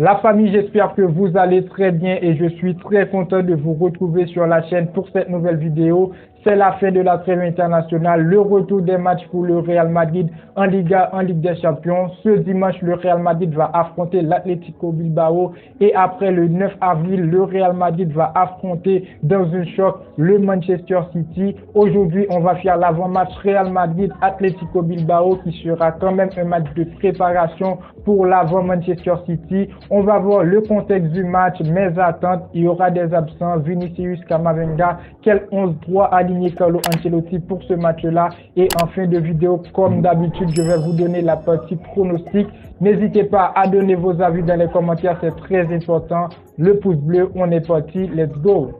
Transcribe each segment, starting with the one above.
La famille, j'espère que vous allez très bien et je suis très content de vous retrouver sur la chaîne pour cette nouvelle vidéo. C'est la fin de la trêve internationale, le retour des matchs pour le Real Madrid en Liga, en Ligue des Champions. Ce dimanche, le Real Madrid va affronter l'Atlético Bilbao et après le 9 avril, le Real Madrid va affronter dans un choc le Manchester City. Aujourd'hui, on va faire l'avant-match Real Madrid-Atlético Bilbao qui sera quand même un match de préparation pour l'avant Manchester City. On va voir le contexte du match, mes attentes. Il y aura des absents, Vinicius, Camavinga, quel 11-3 aligné Carlo Ancelotti pour ce match-là. Et en fin de vidéo, comme d'habitude, je vais vous donner la partie pronostic. N'hésitez pas à donner vos avis dans les commentaires, c'est très important. Le pouce bleu, on est parti, let's go!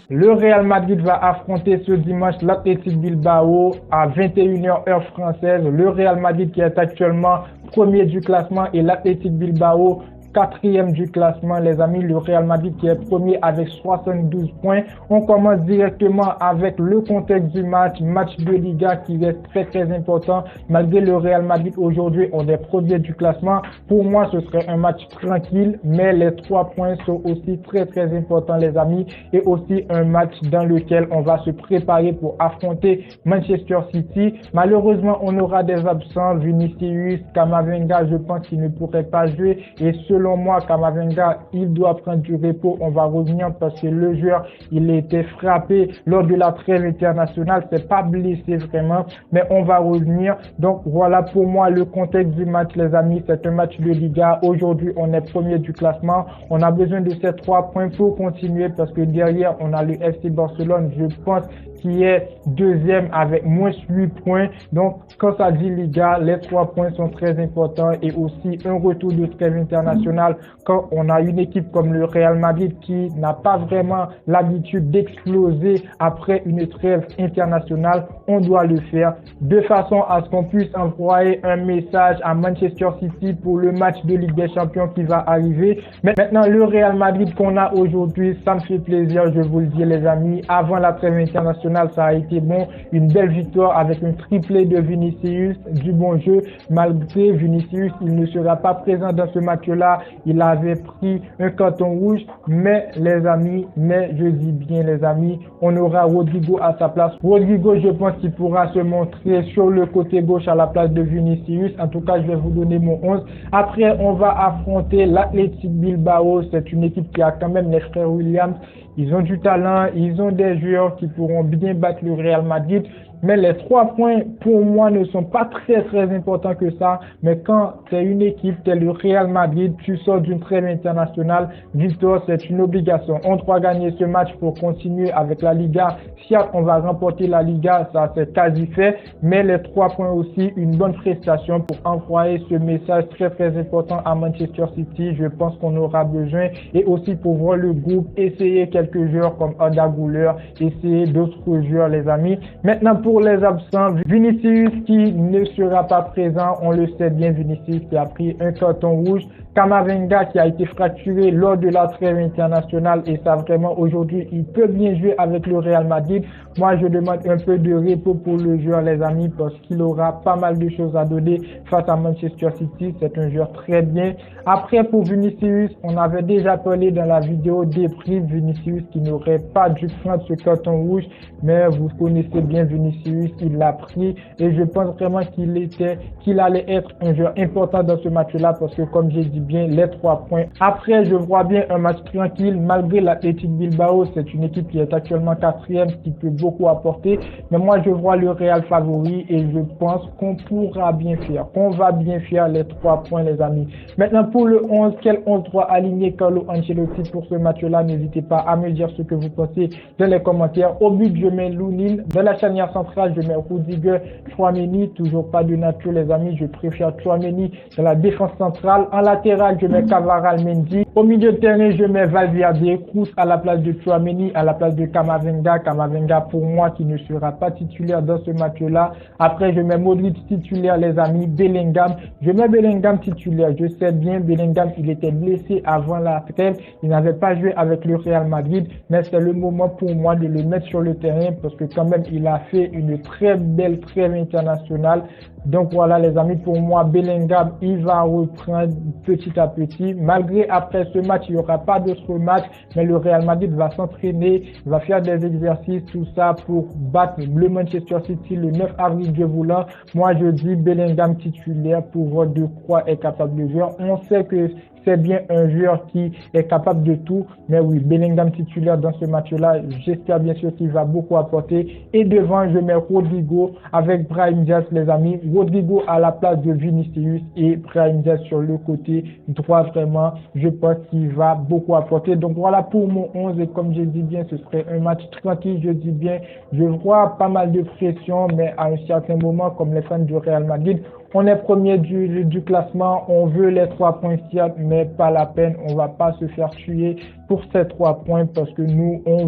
Le Real Madrid va affronter ce dimanche l'Athletic Bilbao à 21h heure française. Le Real Madrid qui est actuellement premier du classement et l'Athletic Bilbao quatrième du classement, les amis. Le Real Madrid qui est premier avec 72 points. On commence directement avec le contexte du match de Liga qui est très important. Malgré le Real Madrid aujourd'hui, on est premier du classement. Pour moi, ce serait un match tranquille, mais les 3 points sont aussi très importants, les amis. Et aussi un match dans lequel on va se préparer pour affronter Manchester City. Malheureusement, on aura des absents. Vinicius, Camavinga, je pense qu'il ne pourrait pas jouer. Et selon moi, Camavinga, il doit prendre du repos. On va revenir parce que le joueur, il a été frappé lors de la trêve internationale. C'est pas blessé vraiment, mais on va revenir. Donc voilà pour moi le contexte du match, les amis. C'est un match de Liga. Aujourd'hui, on est premier du classement. On a besoin de ces 3 points pour continuer parce que derrière, on a le FC Barcelone, je pense, qui est deuxième avec moins 8 points. Donc, quand ça dit Liga, les 3 points sont très importants et aussi un retour de trêve internationale quand on a une équipe comme le Real Madrid qui n'a pas vraiment l'habitude d'exploser après une trêve internationale. On doit le faire de façon à ce qu'on puisse envoyer un message à Manchester City pour le match de Ligue des Champions qui va arriver. Mais maintenant, le Real Madrid qu'on a aujourd'hui, ça me fait plaisir, je vous le dis les amis. Avant la trêve internationale, ça a été bon, une belle victoire avec un triplé de Vinicius, du bon jeu. Malgré Vinicius, il ne sera pas présent dans ce match-là. Il avait pris un carton rouge, mais les amis, je dis bien les amis, on aura Rodrigo à sa place. Rodrigo, je pense qu'il pourra se montrer sur le côté gauche à la place de Vinicius. En tout cas, je vais vous donner mon 11. Après, on va affronter l'Athletic Bilbao. C'est une équipe qui a quand même les frères Williams. Ils ont du talent, ils ont des joueurs qui pourront bien battre le Real Madrid. Mais les 3 points, pour moi, ne sont pas très importants que ça. Mais quand tu es une équipe, tu es le Real Madrid, tu sors d'une trêve internationale, victoire, c'est une obligation. On doit gagner ce match pour continuer avec la Liga. Si on va remporter la Liga, ça c'est quasi fait. Mais les 3 points aussi, une bonne prestation pour envoyer ce message très important à Manchester City. Je pense qu'on aura besoin. Et aussi pour voir le groupe, essayer quelques joueurs comme Arda Güler, essayer d'autres joueurs, les amis. Maintenant, pour les absents, Vinicius qui ne sera pas présent, on le sait bien, Vinicius qui a pris un carton rouge. Camavinga qui a été fracturé lors de la trêve internationale et ça vraiment aujourd'hui, il peut bien jouer avec le Real Madrid. Moi, je demande un peu de repos pour le joueur, les amis, parce qu'il aura pas mal de choses à donner face à Manchester City. C'est un joueur très bien. Après, pour Vinicius, on avait déjà parlé dans la vidéo des prix Vinicius qui n'aurait pas dû prendre ce carton rouge, mais vous connaissez bien Vinicius, il l'a pris et je pense vraiment qu'il allait être un joueur important dans ce match-là parce que comme j'ai dit bien, les 3 points. Après, je vois bien un match tranquille malgré l'Athletic Bilbao, c'est une équipe qui est actuellement 4e, qui peut beaucoup apporter, mais moi je vois le Real favori et je pense qu'on pourra bien faire, qu'on va bien faire les 3 points, les amis. Maintenant pour le 11, quel 11-3 aligné Carlo Ancelotti pour ce match-là? N'hésitez pas à me dire ce que vous pensez dans les commentaires. Au but, je mets Lunin. Dans la charnière centrale, je mets Rudiger, Tchouaméni, toujours pas de nature, les amis. Je préfère Tchouaméni dans la défense centrale. En latéral, je mets Cavaral Mendy. Au milieu de terrain, je mets Valverde, Kroos à la place de Tchouaméni, à la place de Camavinga. Camavinga pour moi qui ne sera pas titulaire dans ce match-là. Après, je mets Modric titulaire, les amis. Bellingham, je mets Bellingham titulaire. Je sais bien, Bellingham, il était blessé avant la trêve. Il n'avait pas joué avec le Real Madrid, mais c'est le moment pour moi de le mettre sur le terrain parce que quand même, il a fait une très belle trêve internationale. Donc voilà les amis, pour moi Bellingham il va reprendre petit à petit. Malgré après ce match il n'y aura pas d'autres matchs, mais le Real Madrid va s'entraîner, va faire des exercices, tout ça pour battre le Manchester City le 9 avril Dieu voulant. Moi je dis Bellingham titulaire pour De Croix est capable de jouer. On sait que c'est bien un joueur qui est capable de tout, mais oui, Bellingham titulaire dans ce match-là, j'espère bien sûr qu'il va beaucoup apporter. Et devant, je mets Rodrigo avec Brahim Diaz, les amis. Rodrigo à la place de Vinicius et Brahim Diaz sur le côté droit, vraiment, je pense qu'il va beaucoup apporter. Donc voilà pour mon 11, et comme je dis bien, ce serait un match tranquille, je dis bien. Je vois pas mal de pression, mais à un certain moment, comme les fans du Real Madrid, on est premier du classement, on veut les 3 points fiables, mais pas la peine, on va pas se faire tuer pour ces 3 points parce que nous, on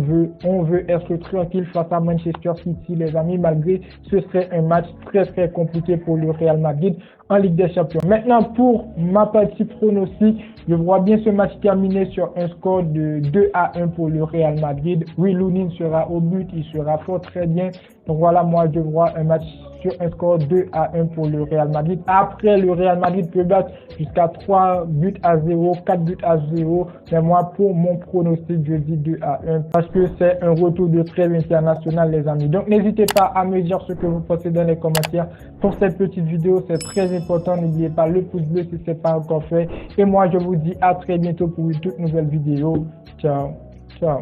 veut être tranquille face à Manchester City, les amis, malgré ce serait un match très compliqué pour le Real Madrid en Ligue des Champions. Maintenant, pour ma partie pronostic, je vois bien ce match terminé sur un score de 2-1 pour le Real Madrid. Oui, Lunin sera au but, il sera fort très bien. Donc voilà, moi je vois un match sur un score 2-1 pour le Real Madrid. Après, le Real Madrid peut battre jusqu'à 3-0, 4-0. Mais moi, pour mon pronostic, je dis 2-1 parce que c'est un retour de trêve international, les amis. Donc n'hésitez pas à me dire ce que vous pensez dans les commentaires pour cette petite vidéo. C'est très important. N'oubliez pas le pouce bleu si ce n'est pas encore fait. Et moi, je vous dis à très bientôt pour une toute nouvelle vidéo. Ciao, ciao.